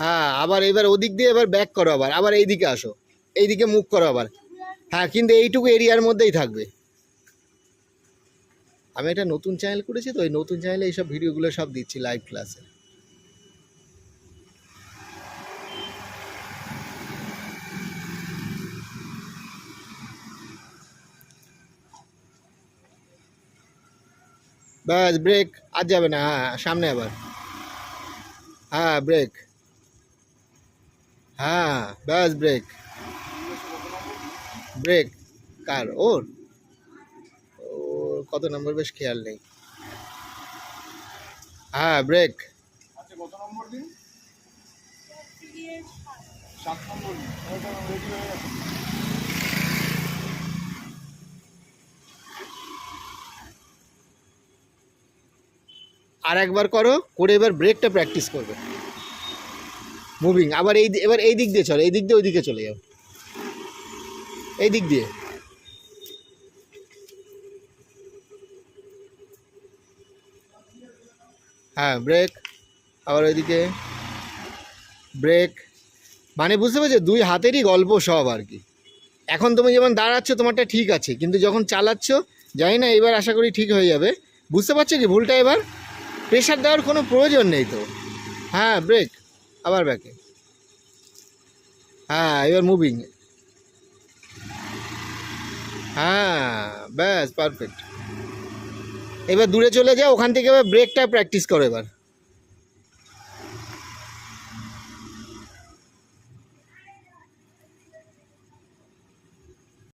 হ্যাঁ, আবার এবার ওদিক দিয়ে এবার ব্যাক করো, আবার আবার এইদিকে আসো, এইদিকে মুভ করো আবার। হ্যাঁ, কিন্তু এইটুকু এরিয়ার মধ্যেই থাকবে। আমি একটা নতুন চ্যানেল করেছি তো, ওই নতুন চ্যানেলে এইসব ভিডিওগুলো সব দিচ্ছি লাইভ ক্লাসে। ব্যাস ব্রেক, আর যাবে না। হ্যাঁ, সামনে আবার। হ্যাঁ, ব্রেক। হ্যাঁ, ব্যাস ব্রেক। ব্রেক। কার? ওর? ওর কত নম্বর বেশ খেয়াল নেই। হ্যাঁ, ব্রেক। আচ্ছা, কত নম্বর দিন? 7 নম্বর দিন। ওটা রেডি হয়ে গেছে। আর একবার করো, করে এবার ব্রেকটা প্র্যাকটিস করবে। মুভিং আবার এবার এই দিক দিয়ে চলো, এই দিক দিয়ে ওই দিকে চলে যাও, এই দিক দিয়ে। হ্যাঁ, ব্রেক। আবার ওইদিকে ব্রেক। মানে বুঝতে পারছো, দুই হাতেরই গল্প সব আর কি। এখন তুমি যেমন দাঁড়াচ্ছ তোমারটা ঠিক আছে, কিন্তু যখন চালাচ্ছ, জানি না, এবার আশা করি ঠিক হয়ে যাবে। বুঝতে পারছো কি ভুলটা? এবার প্রেশার দেওয়ার কোনো প্রয়োজন নেই তো। হ্যাঁ, ব্রেক। আবার ব্যাকে। হ্যাঁ, এবার মুভিং। হ্যাঁ, ব্যাস পারফেক্ট। এবার দূরে চলে যাও, ওখান থেকে এবার ব্রেকটা প্র্যাকটিস করো এবার।